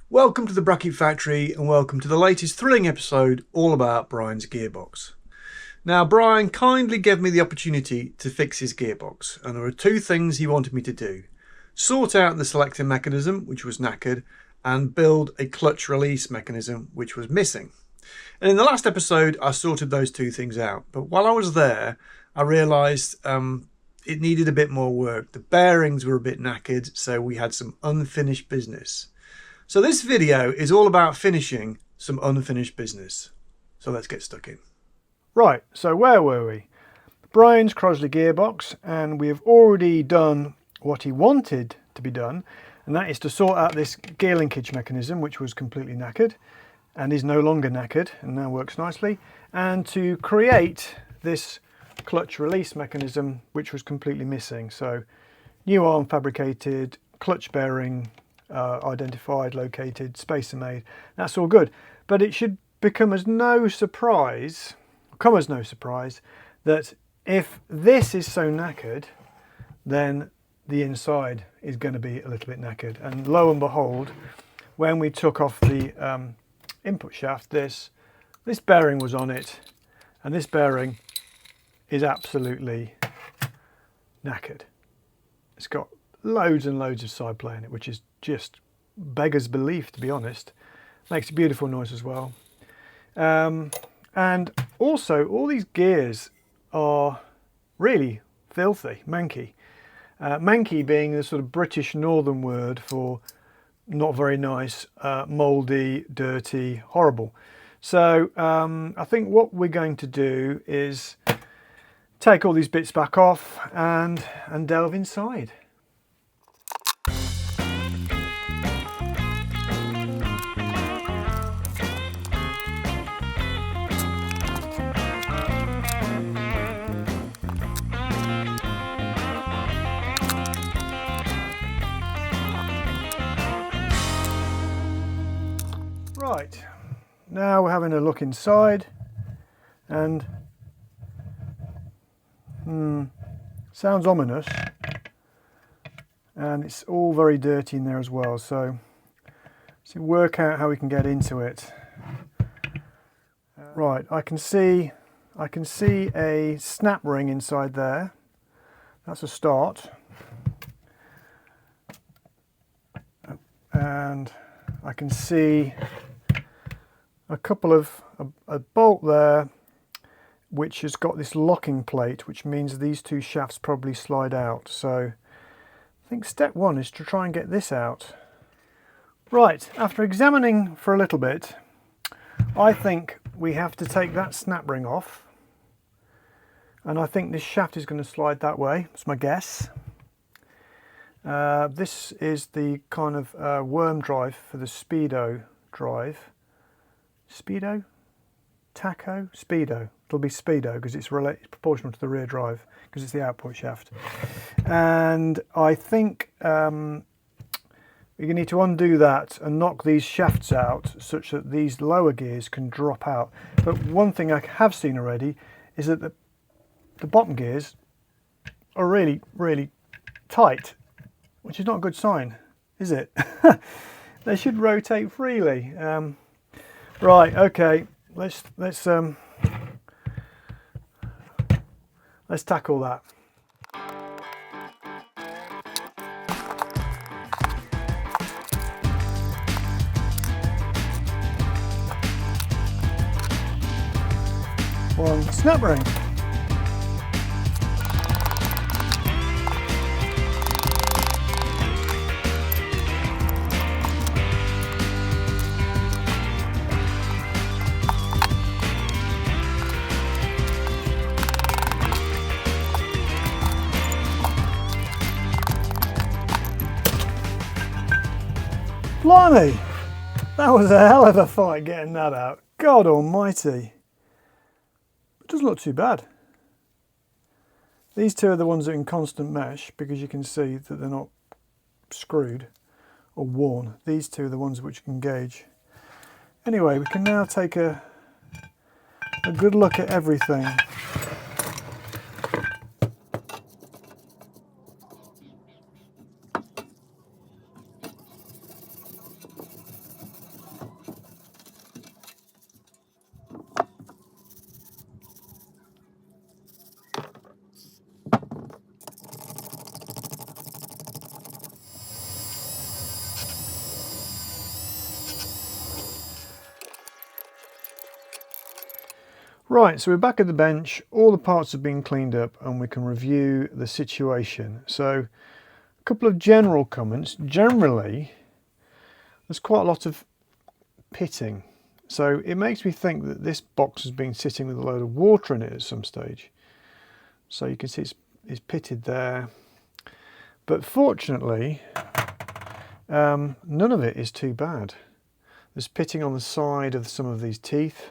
Welcome to the Bracket Factory and welcome to the latest thrilling episode all about Bryan's gearbox. Now, Bryan kindly gave me the opportunity to fix his gearbox, and there were two things he wanted me to do. Sort out the selector mechanism, which was knackered, and build a clutch release mechanism, which was missing. And in the last episode, I sorted those two things out. But while I was there, I realised it needed a bit more work. The bearings were a bit knackered, so we had some unfinished business. So this video is all about finishing some unfinished business. So let's get stuck in. Right, so where were we? Bryan's Crosley Gearbox, and we've already done what he wanted to be done, and that is to sort out this gear linkage mechanism, which was completely knackered and is no longer knackered and now works nicely, and to create this clutch release mechanism, which was completely missing. So new arm fabricated, clutch bearing identified, located, spacer made. That's all good, but it should come as no surprise that if this is so knackered, then the inside is going to be a little bit knackered. And lo and behold, when we took off the input shaft, this bearing was on it, and this bearing is absolutely knackered. It's got loads and loads of side play in it, which is just beggars belief, to be honest. Makes a beautiful noise as well. And also, all these gears are really filthy, manky. Manky being the sort of British northern word for not very nice, mouldy, dirty, horrible. So I think what we're going to do is take all these bits back off and delve inside. Right, now we're having a look inside, and sounds ominous, and it's all very dirty in there as well, so let's work out how we can get into it. Right, I can see a snap ring inside there. That's a start, and I can see a bolt there which has got this locking plate, which means these two shafts probably slide out. So I think step one is to try and get this out. Right, after examining for a little bit, I think we have to take that snap ring off, and I think this shaft is going to slide that way. That's my guess. This is the kind of worm drive for the Speedo drive. Speedo? Taco? Speedo. It'll be Speedo because it's proportional to the rear drive because it's the output shaft. And I think you need to undo that and knock these shafts out such that these lower gears can drop out. But one thing I have seen already is that the bottom gears are really, really tight, which is not a good sign, is it? They should rotate freely. Right, okay, let's tackle that. One snap ring. Blimey, that was a hell of a fight getting that out. God almighty. It doesn't look too bad. These two are the ones that are in constant mesh because you can see that they're not screwed or worn. These two are the ones which you can gauge. Anyway, we can now take a good look at everything. Right, so we're back at the bench, all the parts have been cleaned up and we can review the situation. So a couple of general comments. Generally, there's quite a lot of pitting. So it makes me think that this box has been sitting with a load of water in it at some stage. So you can see it's pitted there. But fortunately, none of it is too bad. There's pitting on the side of some of these teeth.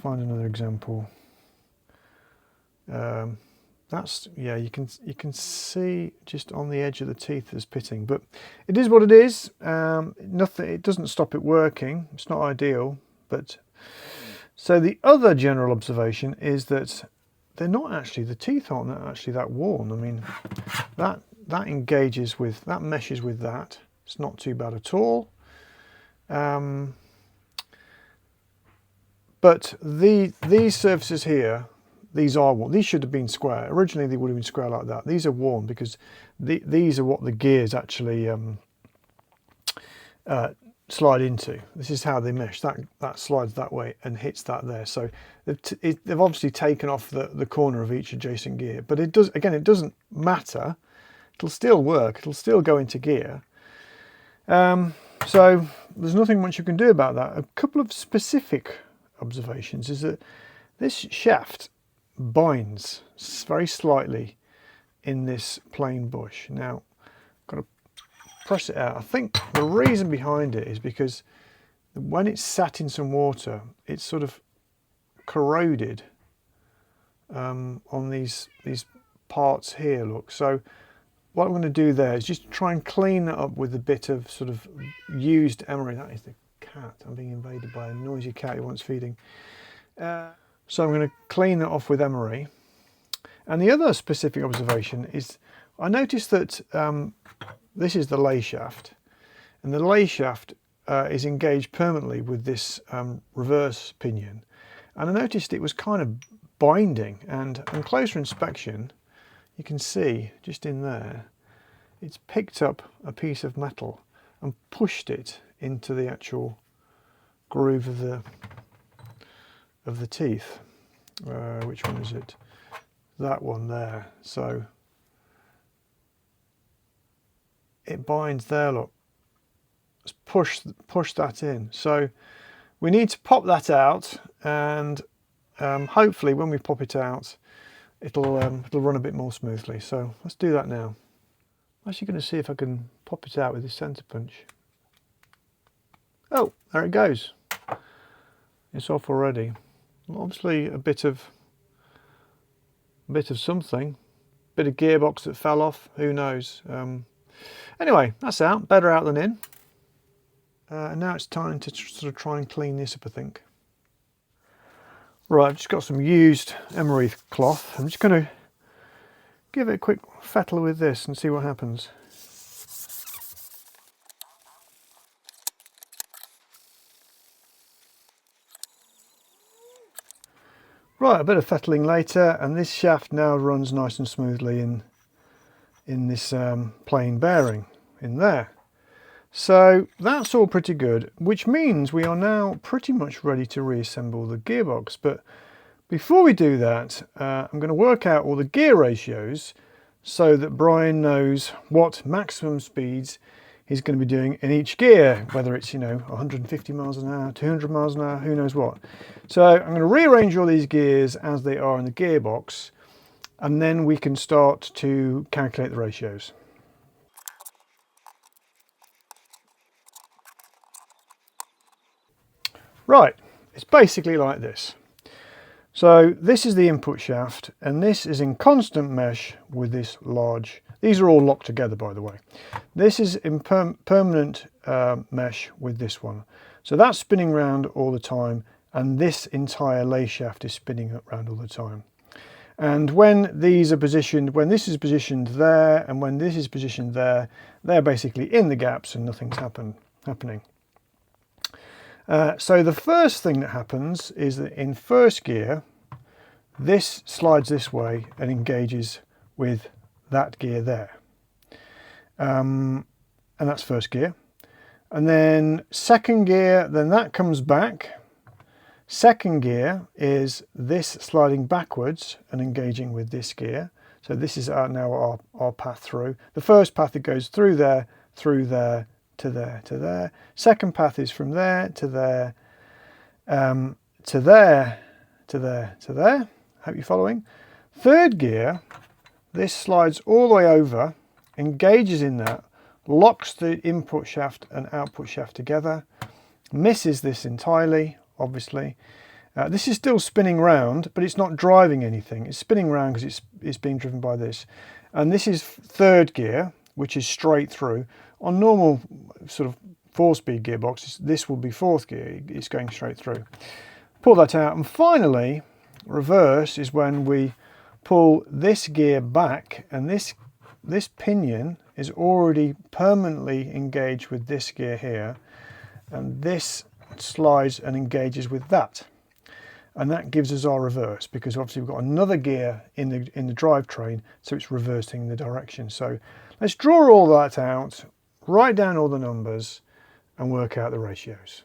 Find another example. That's, yeah, you can see just on the edge of the teeth there's pitting, but it is what it is. Nothing, it doesn't stop it working. It's not ideal, but so the other general observation is that they're not actually, the teeth aren't actually that worn. I mean, that engages with, that meshes with that. It's not too bad at all. But these surfaces here, these are worn. These should have been square. Originally they would have been square like that. These are worn because these are what the gears actually slide into. This is how they mesh. That slides that way and hits that there. So they've obviously taken off the corner of each adjacent gear. But it does, again, it doesn't matter. It'll still work. It'll still go into gear. So there's nothing much you can do about that. A couple of specific observations is that this shaft binds very slightly in this plain bush. Now, got to press it out. I think the reason behind it is because when it's sat in some water, it's sort of corroded on these parts here. Look, so what I'm going to do there is just try and clean that up with a bit of sort of used emery. That is the cat. I'm being invaded by a noisy cat who wants feeding. So I'm going to clean that off with emery. And the other specific observation is I noticed that this is the lay shaft, and the lay shaft is engaged permanently with this reverse pinion. And I noticed it was kind of binding, and on closer inspection you can see just in there it's picked up a piece of metal and pushed it into the actual groove of the teeth. Which one is it? That one there. So it binds there, look. Let's push that in. So we need to pop that out, and hopefully when we pop it out it'll run a bit more smoothly. So let's do that now. I'm actually going to see if I can pop it out with this centre punch. Oh, there it goes. It's off already. Obviously a bit of something, bit of gearbox that fell off, who knows. Anyway, that's out, better out than in. And now it's time to sort of try and clean this up, I think. Right, I've just got some used emery cloth. I'm just going to give it a quick fettle with this and see what happens. Right, a bit of fettling later, and this shaft now runs nice and smoothly in this plain bearing in there. So that's all pretty good, which means we are now pretty much ready to reassemble the gearbox. But before we do that, I'm going to work out all the gear ratios so that Bryan knows what maximum speeds he's going to be doing in each gear, whether it's, 150 miles an hour, 200 miles an hour, who knows what. So I'm going to rearrange all these gears as they are in the gearbox, and then we can start to calculate the ratios. Right, it's basically like this. So this is the input shaft, and this is in constant mesh with this large. These are all locked together, by the way. This is in permanent mesh with this one. So that's spinning round all the time, and this entire lay shaft is spinning around all the time. And when these are positioned, when this is positioned there and when this is positioned there, they're basically in the gaps and nothing's happening. So the first thing that happens is that in first gear, this slides this way and engages with that gear there. And that's first gear. And then second gear, then that comes back, Second gear is this sliding backwards and engaging with this gear. So this is now our path through. The first path, it goes through there, to there, to there. Second path is from there to there, to there, to there, to there. Hope you're following. Third gear, this slides all the way over, engages in that, locks the input shaft and output shaft together, misses this entirely, obviously. This is still spinning round, but it's not driving anything. It's spinning round because it's being driven by this. And this is third gear, which is straight through. On normal sort of 4-speed gearboxes, this will be fourth gear. It's going straight through. Pull that out. And finally, reverse is when we pull this gear back, and this pinion is already permanently engaged with this gear here, and this slides and engages with that. And that gives us our reverse, because obviously we've got another gear in the drivetrain, so it's reversing the direction. So let's draw all that out, write down all the numbers and work out the ratios.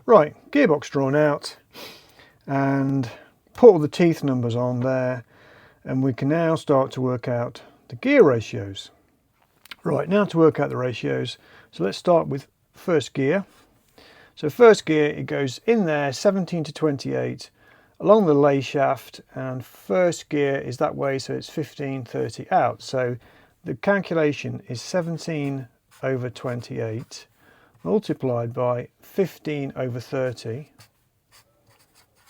Right, gearbox drawn out, and put all the teeth numbers on there, and we can now start to work out the gear ratios. Right, now to work out the ratios, so let's start with first gear. So first gear, it goes in there 17 to 28 along the lay shaft, and first gear is that way, so it's 15, 30 out. So the calculation is 17 over 28 multiplied by 15 over 30.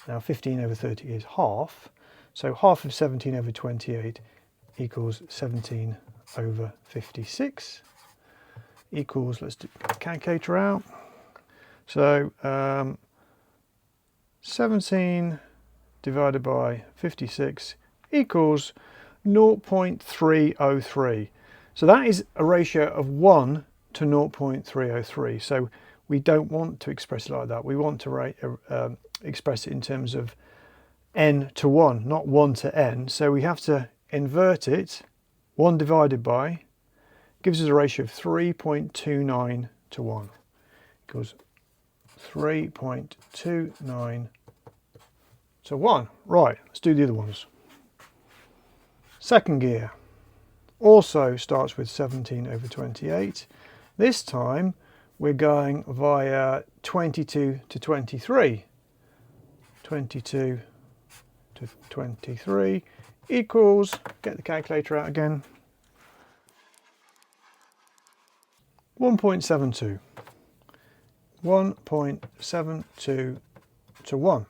Now 15 over 30 is half, so half of 17 over 28 equals 17 over 56 equals, let's do the calculator out. So 17 divided by 56 equals 0.303. So that is a ratio of 1 to 0.303. So we don't want to express it like that. We want to express it in terms of n to 1, not 1 to n. So we have to invert it. 1 divided by gives us a ratio of 3.29 to 1. Equals 3.29 to 1. Right, let's do the other ones. Second gear also starts with 17 over 28. This time we're going via 22 to 23. 22 to 23 equals, get the calculator out again, 1.72. 1.72 to 1.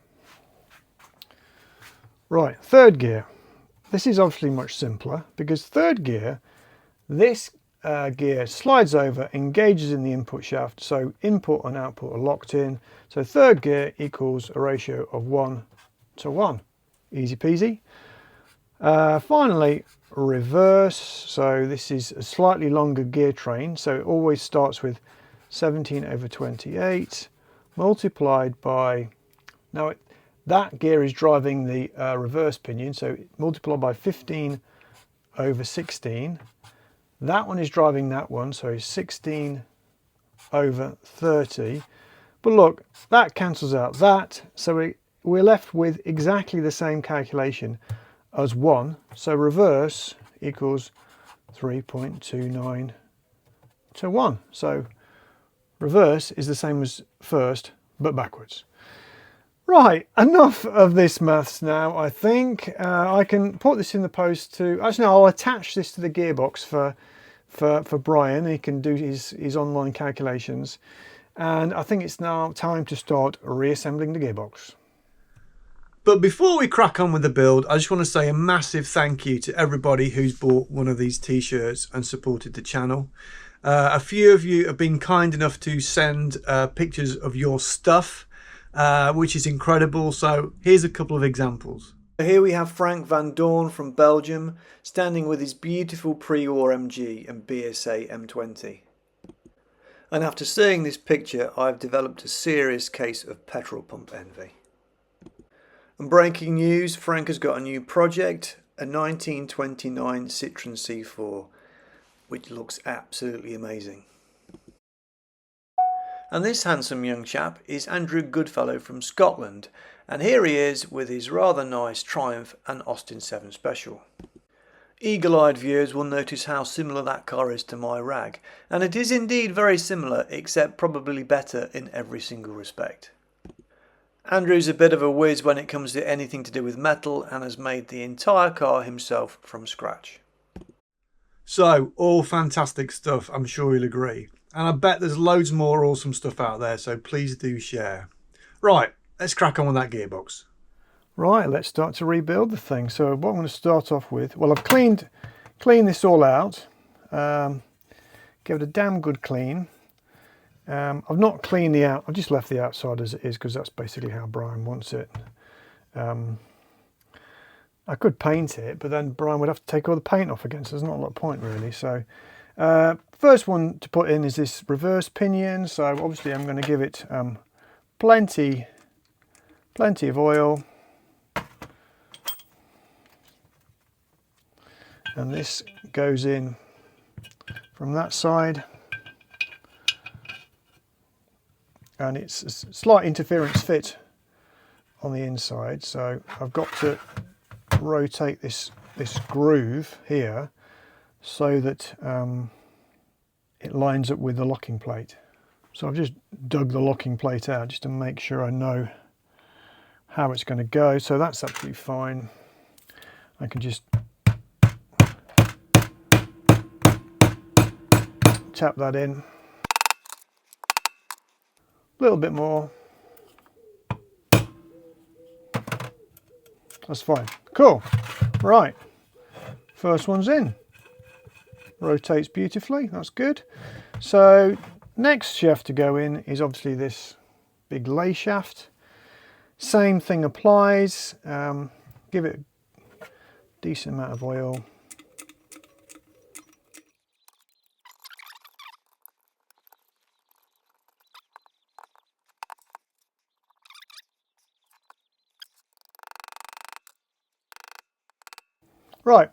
Right, third gear. This is obviously much simpler, because third gear, this gear slides over, engages in the input shaft, so input and output are locked in. So third gear equals a ratio of 1 to 1. Easy peasy. Finally, reverse. So this is a slightly longer gear train, so it always starts with 17 over 28 multiplied by, now that gear is driving the reverse pinion, so multiplied by 15 over 16. That one is driving that one, so 16 over 30. But look, that cancels out that, so we're left with exactly the same calculation as 1. So reverse equals 3.29 to 1. So reverse is the same as first, but backwards. Right, enough of this maths now, I think. I can put this in the post to, actually no, I'll attach this to the gearbox for Bryan. He can do his online calculations. And I think it's now time to start reassembling the gearbox. But before we crack on with the build, I just want to say a massive thank you to everybody who's bought one of these t-shirts and supported the channel. A few of you have been kind enough to send pictures of your stuff, which is incredible. So here's a couple of examples. Here we have Frank Van Dorn from Belgium, standing with his beautiful pre-war MG and BSA M20. And after seeing this picture, I've developed a serious case of petrol pump envy. And breaking news, Frank has got a new project, a 1929 Citroen C4, which looks absolutely amazing. And this handsome young chap is Andrew Goodfellow from Scotland, and here he is with his rather nice Triumph and Austin 7 Special. Eagle-eyed viewers will notice how similar that car is to my rag, and it is indeed very similar, except probably better in every single respect. Andrew's a bit of a whiz when it comes to anything to do with metal and has made the entire car himself from scratch. So, all fantastic stuff, I'm sure you'll agree. And I bet there's loads more awesome stuff out there, so please do share. Right, let's crack on with that gearbox. Right, let's start to rebuild the thing. So what I'm going to start off with, well, I've cleaned this all out. Give it a damn good clean. I've not cleaned the out. I've just left the outside as it is because that's basically how Bryan wants it. I could paint it, but then Bryan would have to take all the paint off again, so there's not a lot of point really. So first one to put in is this reverse pinion. So obviously I'm going to give it plenty of oil. And this goes in from that side. And it's a slight interference fit on the inside, so I've got to rotate this groove here so that it lines up with the locking plate. So I've just dug the locking plate out just to make sure I know how it's going to go, so that's absolutely fine. I can just tap that in. A little bit more. That's fine. Cool. Right. First one's in. Rotates beautifully. That's good. So next shaft to go in is obviously this big lay shaft. Same thing applies. Give it a decent amount of oil. Right,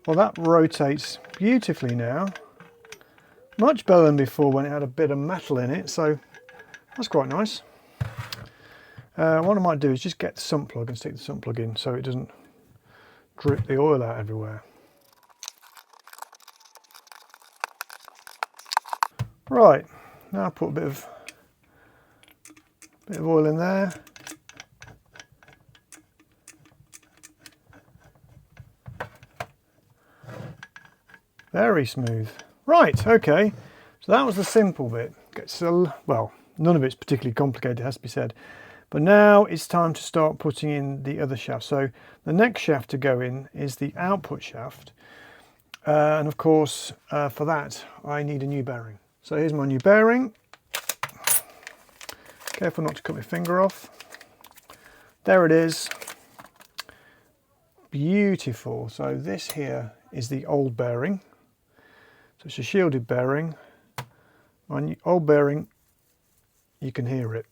well that rotates beautifully now, much better than before when it had a bit of metal in it, so that's quite nice. What I might do is just get the sump plug and stick the sump plug in so it doesn't drip the oil out everywhere. Right, now I put a bit of oil in there. Very smooth. Right, okay, so that was the simple bit. Well, none of it's particularly complicated, it has to be said. But now it's time to start putting in the other shaft. So the next shaft to go in is the output shaft. And of course, for that, I need a new bearing. So here's my new bearing. Careful not to cut my finger off. There it is. Beautiful. So this here is the old bearing. So it's a shielded bearing. My old bearing, you can hear it.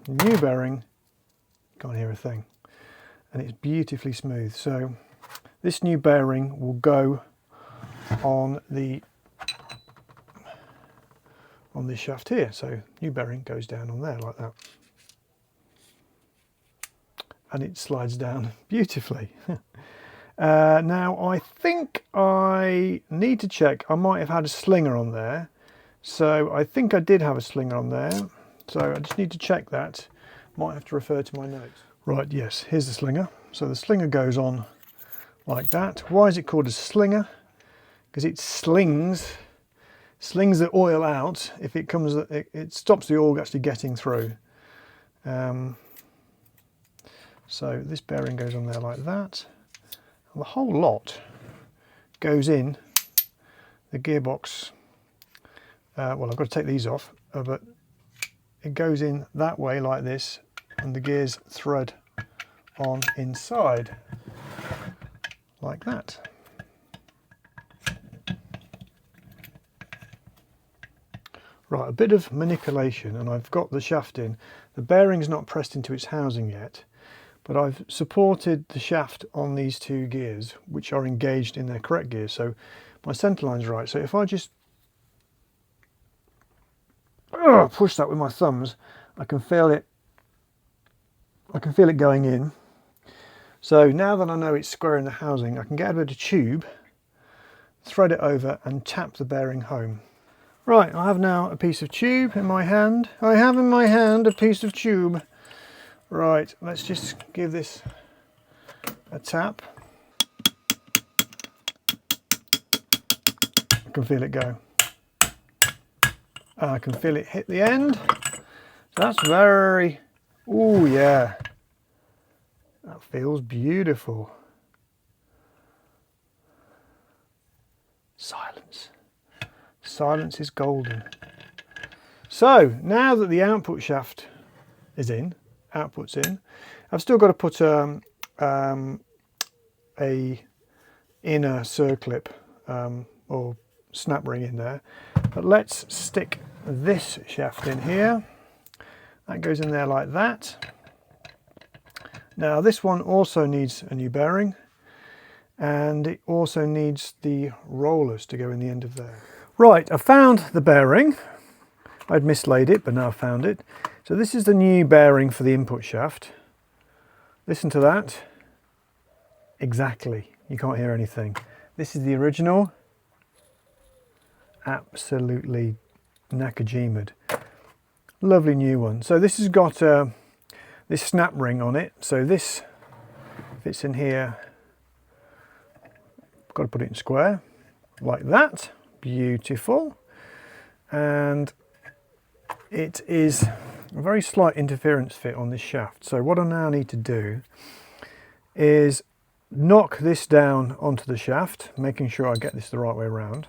New bearing, can't hear a thing. And it's beautifully smooth. So this new bearing will go on this shaft here. So new bearing goes down on there like that. And it slides down beautifully. Now I think I need to check. I might have had a slinger on there. So I think I did have a slinger on there. So I just need to check that. Might have to refer to my notes. Right, yes, here's the slinger. So the slinger goes on like that. Why is it called a slinger? Because it slings the oil out. If it comes, it stops the oil actually getting through. So this bearing goes on there like that. And the whole lot goes in the gearbox. Well, I've got to take these off, but it goes in that way like this, and the gears thread on inside like that. Right, a bit of manipulation and I've got the shaft in. The bearing's not pressed into its housing yet, but I've supported the shaft on these two gears, which are engaged in their correct gears. So my centre line's right. So if I just push that with my thumbs, I can feel it. I can feel it going in. So now that I know it's square in the housing, I can get a bit of tube, thread it over and tap the bearing home. Right, I have now a piece of tube in my hand. I have in my hand a piece of tube. Right, let's just give this a tap. I can feel it go. I can feel it hit the end. So that's very, oh yeah, that feels beautiful. Silence. Silence is golden. So now that the output shaft is in, output's in, I've still got to put a inner circlip or snap ring in there. But let's stick this shaft in here. That goes in there like that. Now this one also needs a new bearing, and it also needs the rollers to go in the end of there. Right, I found the bearing. I'd mislaid it, but now I've found it. So this is the new bearing for the input shaft. Listen to that. Exactly. You can't hear anything. This is the original. Absolutely knackered. Lovely new one. So this has got this snap ring on it. So this fits in here. Got to put it in square like that. Beautiful. And it is a very slight interference fit on this shaft. So what I now need to do is knock this down onto the shaft, making sure I get this the right way around.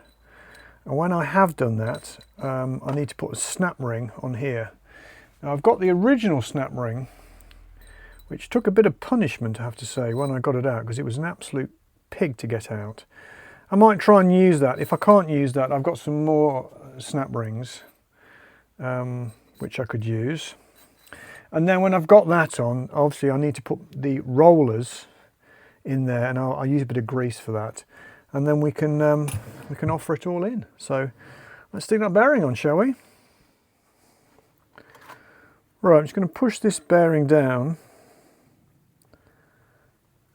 And when I have done that, I need to put a snap ring on here. Now I've got the original snap ring, which took a bit of punishment, I have to say, when I got it out, because it was an absolute pig to get out. I might try and use that. If I can't use that, I've got some more snap rings, which I could use. And then when I've got that on, obviously I need to put the rollers in there, and I'll use a bit of grease for that. And then we can offer it all in. So let's stick that bearing on, shall we? Right, I'm just going to push this bearing down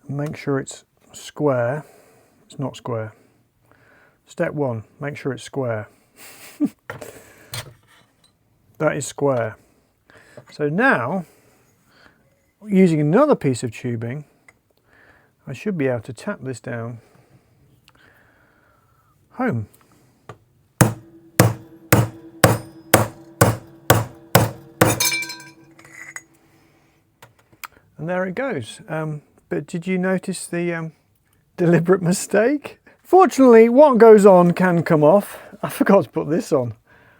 and make sure it's square. It's not square. Step one, make sure it's square. That is square. So now, using another piece of tubing, I should be able to tap this down home. And there it goes. But did you notice the deliberate mistake? Fortunately, what goes on can come off. I forgot to put this on.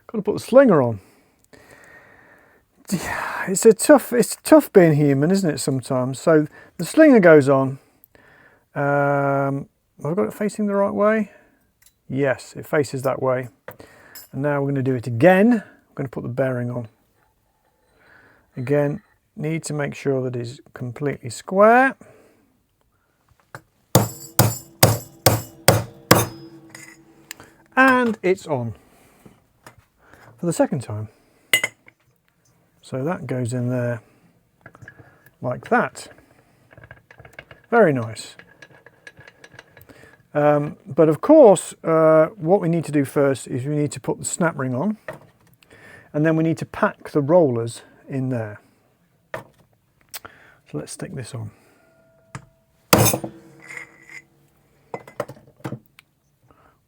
Got to put the slinger on. It's tough being human, isn't it, sometimes? So the slinger goes on. Have I got it facing the right way? Yes, it faces that way. And now we're going to do it again. I'm going to put the bearing on. Again, need to make sure that it's completely square. And it's on for the second time. So that goes in there like that. Very nice. But of course, what we need to do first is we need to put the snap ring on, and then we need to pack the rollers in there. So let's stick this on.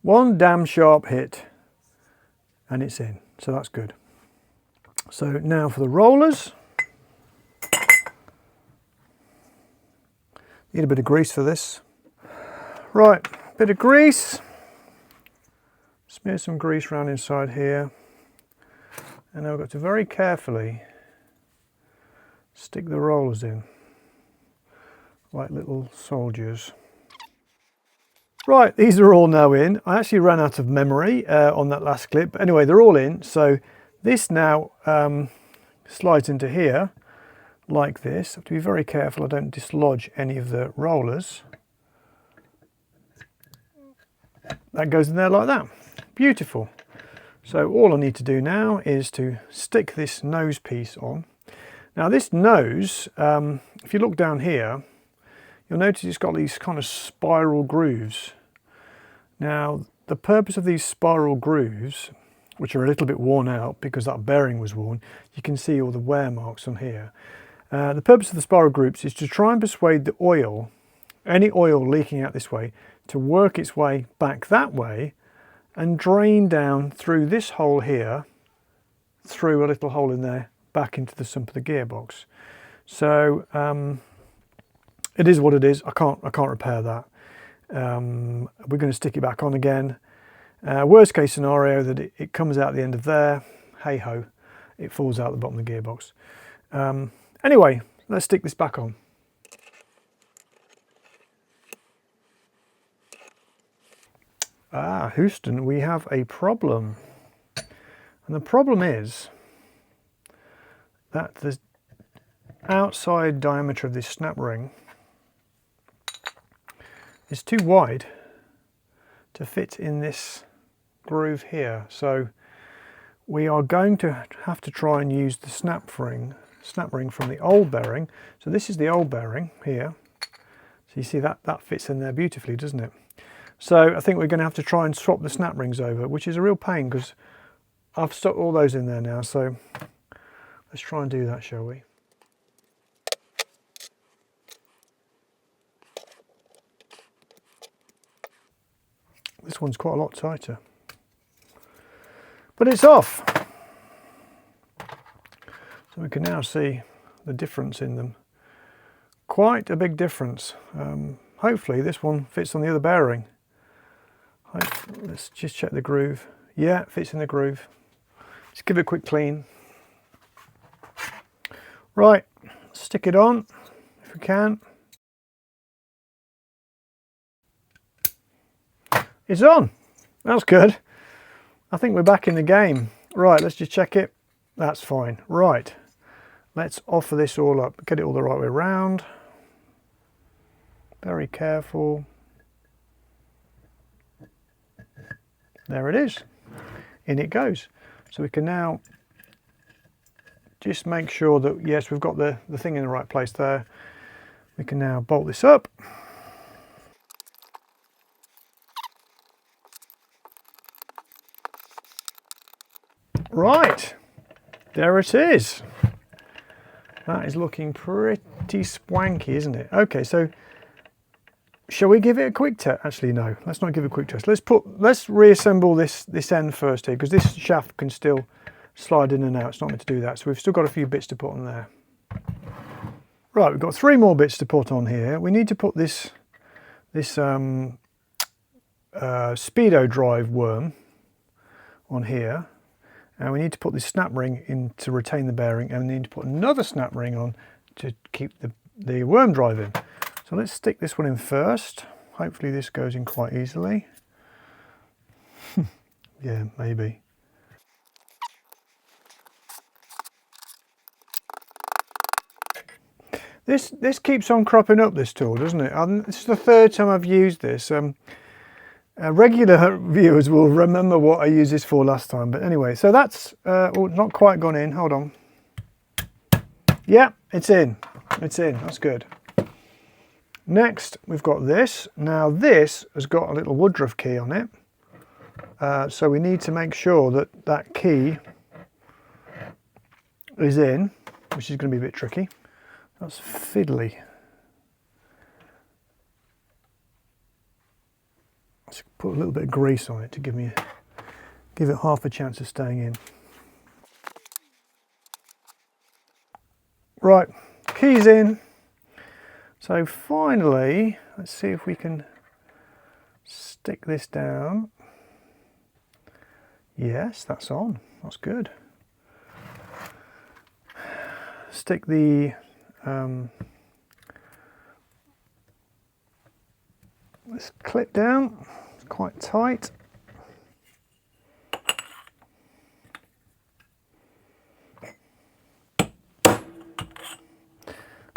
One damn sharp hit and it's in, so that's good. So now for the rollers. Need a bit of grease for this. Right, bit of grease. Smear some grease around inside here. And now I've got to very carefully stick the rollers in like little soldiers. Right, these are all now in. I actually ran out of memory on that last clip. But anyway, they're all in. So this now slides into here like this. I have to be very careful I don't dislodge any of the rollers. That goes in there like that. Beautiful. So all I need to do now is to stick this nose piece on. Now this nose, if you look down here, you'll notice it's got these kind of spiral grooves. Now the purpose of these spiral grooves, which are a little bit worn out because that bearing was worn, you can see all the wear marks on here. The purpose of the spiral grooves is to try and persuade the oil, any oil leaking out this way, to work its way back that way and drain down through this hole here, through a little hole in there, back into the sump of the gearbox. So it is what it is. I can't repair that. We're going to stick it back on again. Worst case scenario that it comes out the end of there. Hey ho, it falls out the bottom of the gearbox. Anyway, let's stick this back on. Houston, we have a problem. And the problem is that the outside diameter of this snap ring is too wide to fit in this groove here. So we are going to have to try and use the snap ring from the old bearing. So this is the old bearing here. So you see that fits in there beautifully, doesn't it? So I think we're going to have to try and swap the snap rings over, which is a real pain because I've stuck all those in there now. So let's try and do that, shall we? This one's quite a lot tighter, but it's off. So we can now see the difference in them. Quite a big difference. Hopefully this one fits on the other bearing. Let's just check the groove. Yeah, it fits in the groove. Let's give it a quick clean. Right, stick it on if we can. It's on. That's good. I think we're back in the game. Right, let's just check it. That's fine. Right, let's offer this all up. Get it all the right way around. Very careful. There it is. In it goes. So we can now just make sure that, yes, we've got the thing in the right place there. We can now bolt this up. Right, there it is. That is looking pretty swanky, isn't it? Okay, so shall we give it a quick test? Actually, no, let's not give it a quick test. Let's reassemble this end first here, because this shaft can still slide in and out. It's not meant to do that. So we've still got a few bits to put on there. Right, we've got 3 more bits to put on here. We need to put this speedo drive worm on here. And we need to put this snap ring in to retain the bearing, and we need to put another snap ring on to keep the worm drive in. So let's stick this one in first. Hopefully this goes in quite easily. Yeah, maybe. This keeps on cropping up, this tool, doesn't it? This is the 3rd time I've used this. Regular viewers will remember what I used this for last time. But anyway, so that's not quite gone in. Hold on. Yeah, it's in. It's in. That's good. Next, we've got this. Now this has got a little Woodruff key on it. So we need to make sure that that key is in, which is going to be a bit tricky. That's fiddly. Let's put a little bit of grease on it to give it half a chance of staying in. Right, keys in. So finally, let's see if we can stick this down. Yes, that's on. That's good. Stick the this clip down. It's quite tight.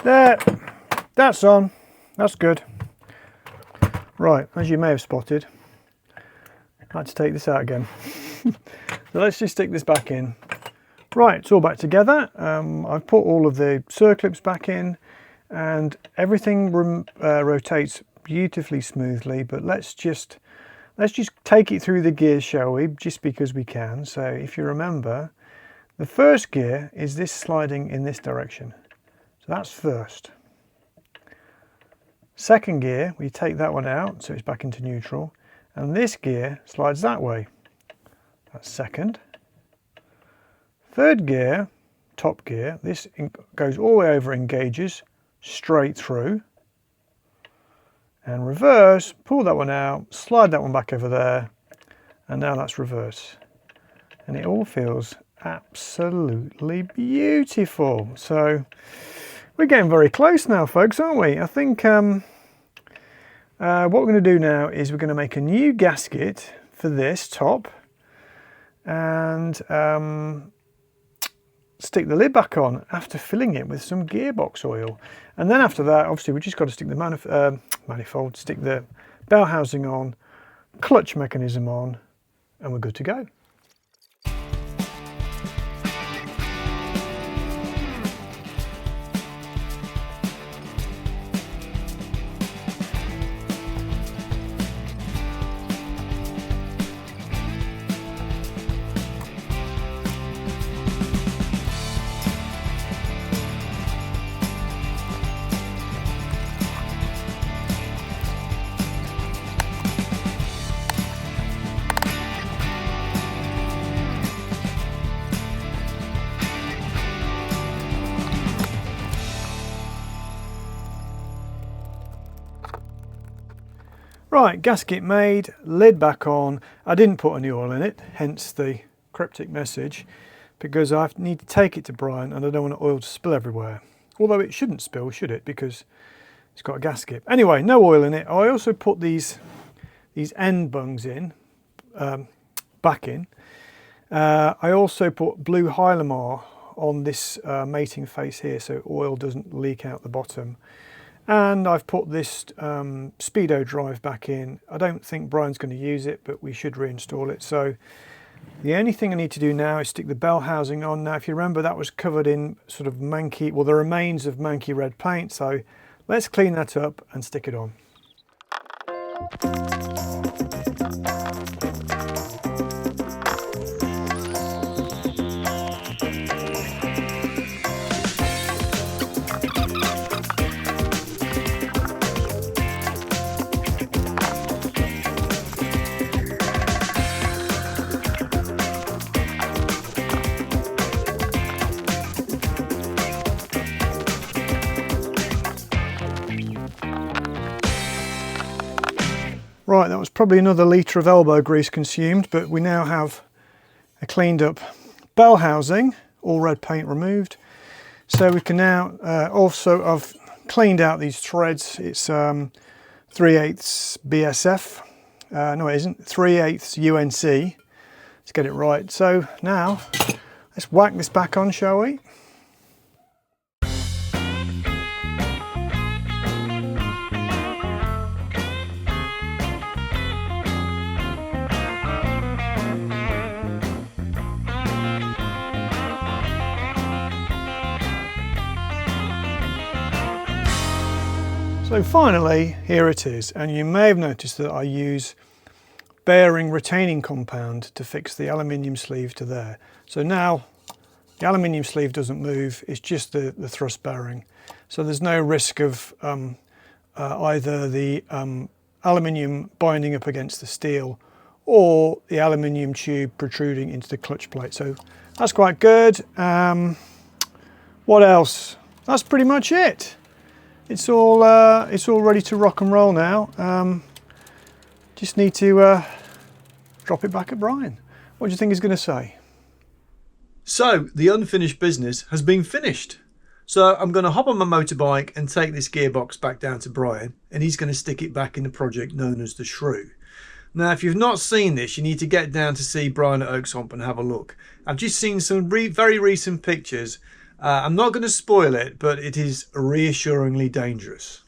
There, that's on. That's good. Right, as you may have spotted, I had to take this out again. So let's just stick this back in. Right, it's all back together. I've put all of the circlips back in, and everything rotates beautifully smoothly. But let's just take it through the gears, shall we? Just because we can. So if you remember, the first gear is this sliding in this direction. So that's first. Second gear, we take that one out, so it's back into neutral, and this gear slides that way. That's second. Third gear, top gear, this goes all the way over, engages straight through, and reverse, pull that one out, slide that one back over there, and now that's reverse. And it all feels absolutely beautiful. So we're getting very close now, folks, aren't we? I think what we're going to do now is we're going to make a new gasket for this top and stick the lid back on after filling it with some gearbox oil. And then after that, obviously, we just got to stick the manifold, stick the bell housing on, clutch mechanism on, and we're good to go. Right, gasket made, lid back on. I didn't put any oil in it, hence the cryptic message, because I need to take it to Bryan and I don't want the oil to spill everywhere. Although it shouldn't spill, should it? Because it's got a gasket. Anyway, no oil in it. I also put these end bungs in, back in. I also put blue Hylamar on this mating face here so oil doesn't leak out the bottom. And I've put this speedo drive back in. I don't think Bryan's going to use it, but we should reinstall it. So the only thing I need to do now is stick the bell housing on. Now, if you remember, that was covered in sort of manky, well, the remains of manky red paint. So let's clean that up and stick it on. Right, that was probably another litre of elbow grease consumed, but we now have a cleaned up bell housing, all red paint removed. So we can now, also I've cleaned out these threads. It's 3/8 BSF, no it isn't, 3/8 UNC. Let's get it right. So now, let's whack this back on, shall we? So finally, here it is, and you may have noticed that I use bearing retaining compound to fix the aluminium sleeve to there. So now the aluminium sleeve doesn't move, it's just the thrust bearing. So there's no risk of either the aluminium binding up against the steel or the aluminium tube protruding into the clutch plate. So that's quite good. What else? That's pretty much it. It's all ready to rock and roll now. Just need to drop it back at Bryan. What do you think he's going to say? So the unfinished business has been finished. So I'm going to hop on my motorbike and take this gearbox back down to Bryan, and he's going to stick it back in the project known as the Shrew. Now, if you've not seen this, you need to get down to see Bryan at Oakswamp and have a look. I've just seen some very recent pictures. I'm not going to spoil it, but it is reassuringly dangerous.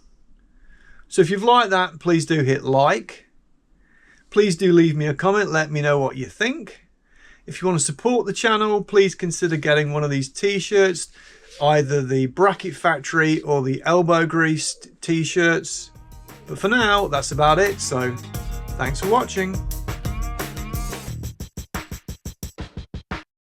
So if you've liked that, please do hit like. Please do leave me a comment, let me know what you think. If you want to support the channel, please consider getting one of these t-shirts, either the Bracket Factory or the Elbow Grease t-shirts. But for now, that's about it, so thanks for watching.